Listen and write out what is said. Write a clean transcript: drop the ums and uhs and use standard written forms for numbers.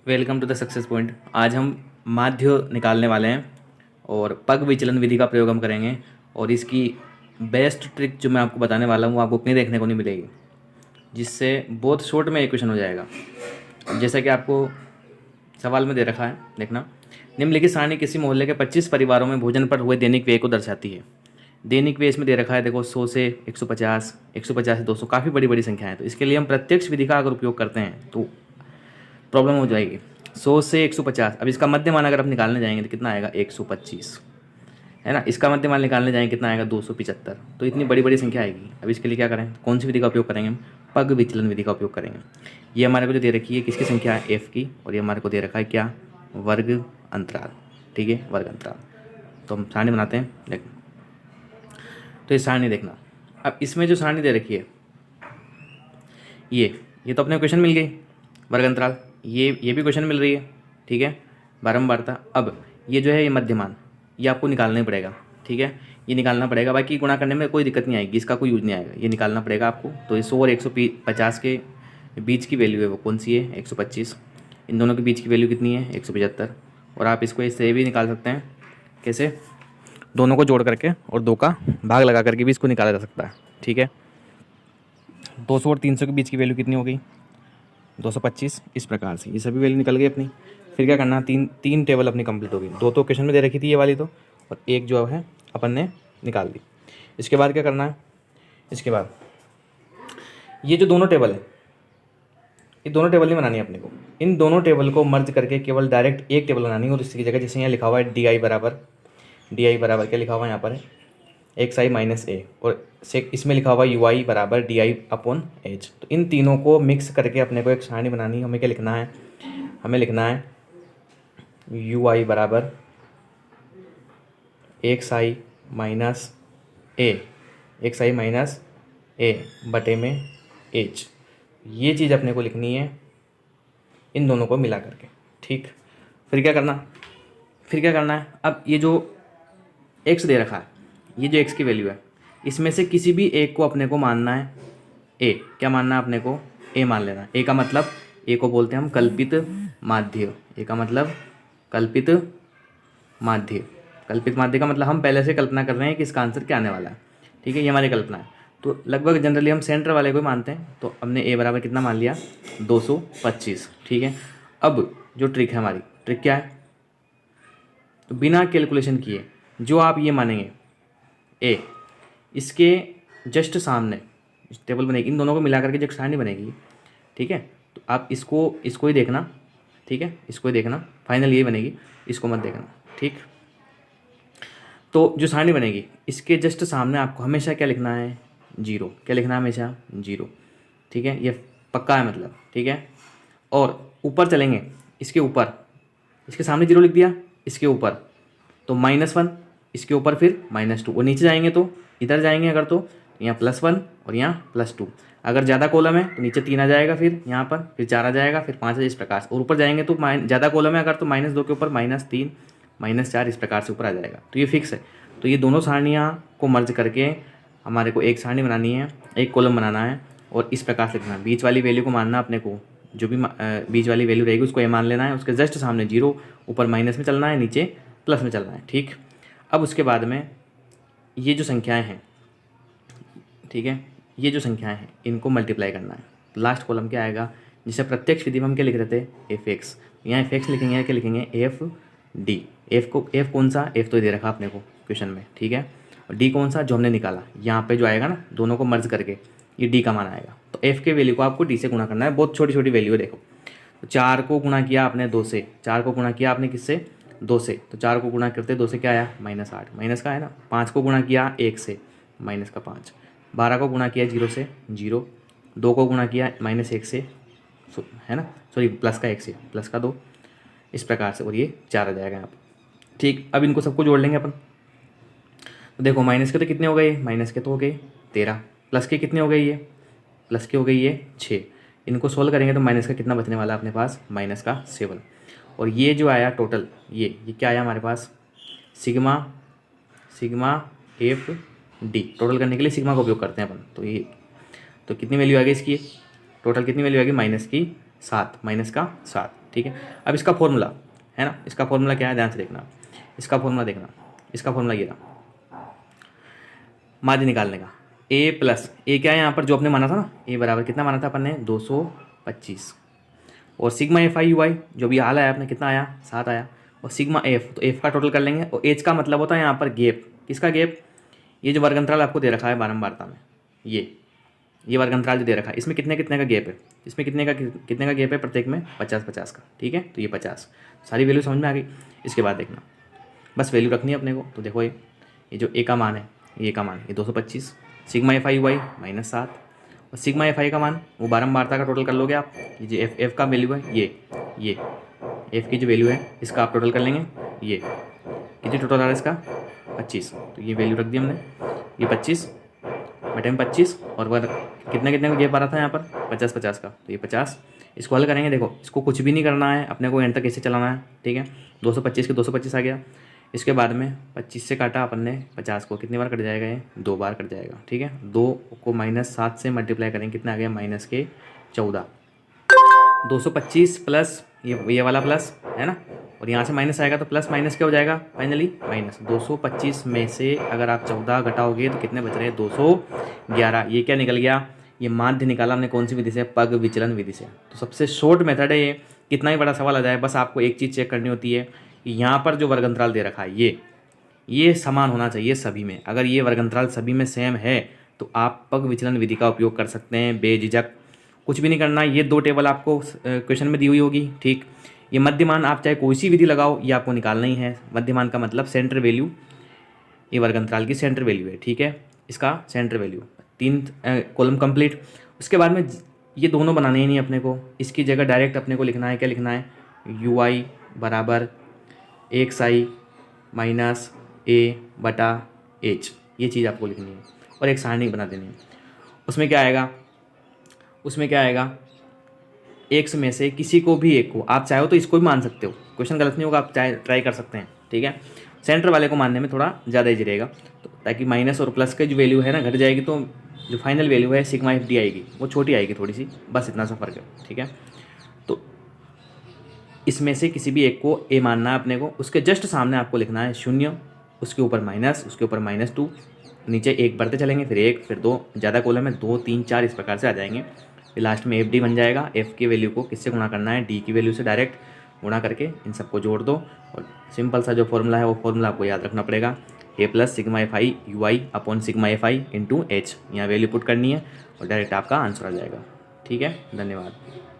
Welcome to the success point. आज हम माध्य निकालने वाले हैं और पग विचलन विधि का प्रयोग हम करेंगे। और इसकी बेस्ट ट्रिक जो मैं आपको बताने वाला हूँ वो आपको कहीं देखने को नहीं मिलेगी, जिससे बहुत शॉर्ट में इक्वेशन हो जाएगा। जैसा कि आपको सवाल में दे रखा है, देखना। निम्नलिखित सारणी किसी मोहल्ले के 25 परिवारों में भोजन पर हुए दैनिक व्यय को दर्शाती है। दैनिक व्यय इसमें दे रखा है, देखो 100 से 150, 150 से 200, काफ़ी बड़ी बड़ी संख्या है। तो इसके लिए हम प्रत्यक्ष विधि का अगर उपयोग करते हैं तो प्रॉब्लम हो जाएगी। 100 से 150, अब इसका मध्यमान अगर आप निकालने जाएंगे तो कितना आएगा, 125, है ना। इसका मध्यमान निकालने जाएंगे कितना आएगा, 275। तो इतनी बड़ी बड़ी संख्या आएगी। अब इसके लिए क्या करें, कौन सी विधि का उपयोग करेंगे हम, पग विचलन विधि का उपयोग करेंगे। ये हमारे को जो दे रखी है किसकी संख्या है, एफ की, और ये हमारे को दे रखा है क्या, वर्ग अंतराल। ठीक है, वर्ग अंतराल। तो हम सारणी बनाते हैं, देख। तो ये सारणी देखना, अब इसमें जो सारणी दे रखी है ये तो अपने क्वेश्चन मिल गई, वर्ग अंतराल। ये भी क्वेश्चन मिल रही है, ठीक है, बारंबारता। अब ये जो है ये मध्यमान, ये आपको निकालना ही पड़ेगा, ठीक है, ये निकालना पड़ेगा। बाकी गुणा करने में कोई दिक्कत नहीं आएगी, इसका कोई यूज नहीं आएगा, ये निकालना पड़ेगा आपको। तो ये 100 और 150 के बीच की वैल्यू है वो कौन सी है, 125। इन दोनों के बीच की वैल्यू कितनी है, 175। और आप इसको इससे भी निकाल सकते हैं, कैसे, दोनों को जोड़ करके और 2 का भाग लगा करके भी इसको निकाला जा सकता है, ठीक है। 200 और 300 के बीच की वैल्यू कितनी हो गई, 225। इस प्रकार से ये सभी वैल्यू निकल गई अपनी। फिर क्या करना, तीन टेबल अपनी कंप्लीट हो गई। 2 तो क्वेश्चन में दे रखी थी ये वाली, तो और एक जो है अपन ने निकाल दी। इसके बाद क्या करना है, इसके बाद ये जो दोनों टेबल है, ये दोनों टेबल नहीं बनानी है अपने को। इन दोनों टेबल को मर्ज करके केवल डायरेक्ट एक टेबल बनानी है। और इसकी जगह जैसे यहाँ लिखा हुआ है डी आई बराबर क्या लिखा हुआ है यहाँ पर, एक्स आई माइनस ए, और इसमें लिखा हुआ यू आई बराबर डी आई अपॉन एच। तो इन तीनों को मिक्स करके अपने को एक सारणी बनानी है। हमें क्या लिखना है, हमें लिखना है यू आई बराबर एक्स आई माइनस ए बटे में एच। ये चीज़ अपने को लिखनी है इन दोनों को मिला करके, ठीक। फिर क्या करना है, अब ये जो एक्स दे रखा है, ये जो एक्स की वैल्यू है, इसमें से किसी भी एक को अपने को मानना है ए। क्या मानना है अपने को, ए मान लेना। ए का मतलब, ए को बोलते हैं हम कल्पित माध्य। ए का मतलब कल्पित माध्य। कल्पित माध्य का मतलब हम पहले से कल्पना कर रहे हैं कि इसका आंसर क्या आने वाला है, ठीक है, ये हमारी कल्पना है। तो लगभग जनरली हम सेंटर वाले को ही मानते हैं। तो हमने ए बराबर कितना मान लिया, 225, ठीक है। अब जो ट्रिक है हमारी, ट्रिक क्या है, तो बिना कैलकुलेशन किए जो आप ये मानेंगे ए, इसके जस्ट सामने टेबल बनेगी, इन दोनों को मिला करके जो सारणी बनेगी, ठीक है। तो आप इसको ही देखना, ठीक है, इसको ही देखना, फाइनल यही बनेगी, इसको मत देखना, ठीक। तो जो सारणी बनेगी इसके जस्ट सामने आपको हमेशा क्या लिखना है, 0। क्या लिखना है, हमेशा 0, ठीक है, ये पक्का है मतलब, ठीक है। और ऊपर चलेंगे, इसके ऊपर, इसके सामने 0 लिख दिया, इसके ऊपर तो -1, इसके ऊपर फिर -2, और नीचे जाएंगे तो इधर जाएंगे अगर तो यहाँ +1 और यहाँ +2। अगर ज़्यादा कॉलम है तो नीचे 3 आ जाएगा, फिर यहाँ पर फिर 4 आ जाएगा, फिर 5 है, इस प्रकार से। और ऊपर जाएंगे तो ज़्यादा कॉलम है अगर तो -2 के ऊपर -3, -4, इस प्रकार से ऊपर आ जाएगा। तो ये फिक्स है। तो ये दोनों सारणियाँ को मर्ज करके हमारे को एक सारणी बनानी है, एक कॉलम बनाना है, और इस प्रकार से लिखना है। बीच वाली वैल्यू को मानना अपने को, जो भी बीच वाली वैल्यू रहेगी उसको ये मान लेना है। उसके जस्ट सामने 0, ऊपर माइनस में चलना है, नीचे प्लस में चलना है, ठीक। अब उसके बाद में ये जो संख्याएं हैं, ठीक है, ये जो संख्याएं हैं इनको मल्टीप्लाई करना है। लास्ट कॉलम क्या आएगा, जिसे प्रत्यक्ष विधि में हम क्या लिख रहे थे, एफ एक्स। यहाँ एफ एक्स लिखेंगे, क्या लिखेंगे, एफ डी। एफ कौन सा, एफ तो दे रखा आपने को क्वेश्चन में, ठीक है। और डी कौन सा, जो हमने निकाला, यहाँ पे जो आएगा ना, दोनों को मर्ज करके ये डी का मान आएगा। तो एफ के वैल्यू को आपको डी से गुणा करना है। बहुत छोटी छोटी वैल्यू है, देखो। तो 4 को गुणा किया आपने 2 से, 4 को गुणा किया आपने किससे, 2 से। तो 4 को गुणा करते 2 से क्या आया, -8, माइनस का है ना। 5 को गुणा किया 1 से, -5। 12 को गुणा किया 0 से, 0। 2 को गुणा किया -1 से, है ना, सॉरी प्लस का 1 से, प्लस का 2, इस प्रकार से। और ये 4 आ जाएगा यहाँ पर, ठीक। अब इनको सबको जोड़ लेंगे अपन। तो देखो माइनस के तो कितने हो गए, माइनस के तो हो गए 13, प्लस के कितने हो गए, ये प्लस के हो गई ये 6। इनको सोल्व करेंगे तो माइनस का कितना बचने वाला है अपने पास, -7। और ये जो आया टोटल, ये क्या आया हमारे पास, सिग्मा एफ डी। टोटल करने के लिए सिग्मा का उपयोग करते हैं अपन। तो ये तो कितनी वैल्यू आ गई इसकी, टोटल कितनी वैल्यू आ गई, -7, -7, ठीक है। अब इसका फॉर्मूला है ना, इसका फॉर्मूला क्या है, ध्यान से देखना, इसका फॉर्मूला देखना, इसका फॉर्मूला ये रहा माध्य निकालने का। ए प्लस ए क्या है यहाँ पर जो आपने माना था ना, ए बराबर कितना माना था अपन ने 225, और सिग्मा एफ आई यू आई जो भी हाल आया आपने कितना आया 7 आया, और सिग्मा एफ, तो एफ का टोटल कर लेंगे, और एच का मतलब होता है यहाँ पर गैप, किसका गैप, ये जो वर्ग अंतराल आपको दे रखा है बारंबारता में, ये वर्ग अंतराल जो दे रखा है इसमें कितने कितने का गैप है, इसमें कितने का गैप है, प्रत्येक में 50-50 का, ठीक है। तो ये 50 सारी वैल्यू समझ में आ गई। इसके बाद देखना बस वैल्यू रखनी है अपने को, तो देखो ये जो ए का मान है, ये का मान ये 225, सिग्मा एफ आई वाई -7, और सिग्मा एफ आई का मान वो बारंबारता का टोटल कर लोगे आप, ये जो एफ का वैल्यू है ये एफ की जो वैल्यू है इसका आप टोटल कर लेंगे, ये कितनी टोटल आ रहा है इसका 25, तो ये वैल्यू रख दी हमने, ये 25 बटे में 25, और वह कितने का गैप आ रहा था यहाँ पर 50-50 का, तो ये 50, इसको हल करेंगे। देखो इसको कुछ भी नहीं करना है अपने को, एंड तक ऐसे चलाना है, ठीक है। 225 के 225 आ गया, इसके बाद में 25 से काटा अपन ने 50 को, कितनी बार कट जाएगा ये 2 बार कट जाएगा, ठीक है। 2 को -7 से मल्टीप्लाई करेंगे, कितना आ गया -14, 225 प्लस ये वाला प्लस है ना, और यहाँ से माइनस आएगा तो प्लस माइनस क्या हो जाएगा फाइनली माइनस। 225 में से अगर आप 14 घटाओगे तो कितने बच रहे हैं 211, ये क्या निकल गया, ये माध्य निकाला हमने कौन सी विधि से, पग विचलन विधि से। तो सबसे शॉर्ट मेथड है ये, कितना ही बड़ा सवाल आ जाए बस आपको एक चीज़ चेक करनी होती है कि यहाँ पर जो वर्ग अंतराल दे रखा है ये समान होना चाहिए सभी में। अगर ये वर्ग अंतराल सभी में सेम है तो आप पग विचलन विधि का उपयोग कर सकते हैं बेझिझक, कुछ भी नहीं करना। ये 2 टेबल आपको क्वेश्चन में दी हुई होगी, ठीक। ये मध्यमान आप चाहे कोई सी विधि लगाओ, ये आपको निकालना ही है। मध्यमान का मतलब सेंटर वैल्यू, ये वर्ग अंतराल की सेंटर वैल्यू है, ठीक है, इसका सेंटर वैल्यू 3 कॉलम कंप्लीट। उसके बाद में ये दोनों बनाने ही नहीं अपने को, इसकी जगह डायरेक्ट अपने को लिखना है, क्या लिखना है, यू आई बराबर एक्स आई माइनस ए बटा एच, ये चीज़ आपको लिखनी है और एक सारणी बना देनी है। उसमें क्या आएगा एक्स में से किसी को भी एक को, आप चाहो तो इसको भी मान सकते हो, क्वेश्चन गलत नहीं होगा, आप चाहे ट्राई कर सकते हैं, ठीक है। सेंटर वाले को मानने में थोड़ा ज़्यादा ईजी रहेगा, तो ताकि माइनस और प्लस की जो वैल्यू है ना घट जाएगी, तो जो फाइनल वैल्यू है सिग्मा एफ डी आएगी, वो छोटी आएगी थोड़ी सी, बस इतना सा फर्क है, ठीक है। तो इसमें से किसी भी एक को ए मानना है अपने को, उसके जस्ट सामने आपको लिखना है 0, उसके ऊपर माइनस, उसके ऊपर -2, नीचे 1 बढ़ते चलेंगे, फिर 1, फिर 2, ज़्यादा कॉलम है 2 3 4 इस प्रकार से आ जाएंगे, फिर लास्ट में एफ डी बन जाएगा। एफ की वैल्यू को किससे गुणा करना है, डी की वैल्यू से डायरेक्ट गुणा करके इन सबको जोड़ दो, और सिंपल सा जो फॉर्मूला है वो फॉर्मूला आपको याद रखना पड़ेगा, A plus sigma F I U I upon sigma F I into H, यहाँ वैल्यू पुट करनी है और डायरेक्ट आपका आंसर आ जाएगा, ठीक है। धन्यवाद।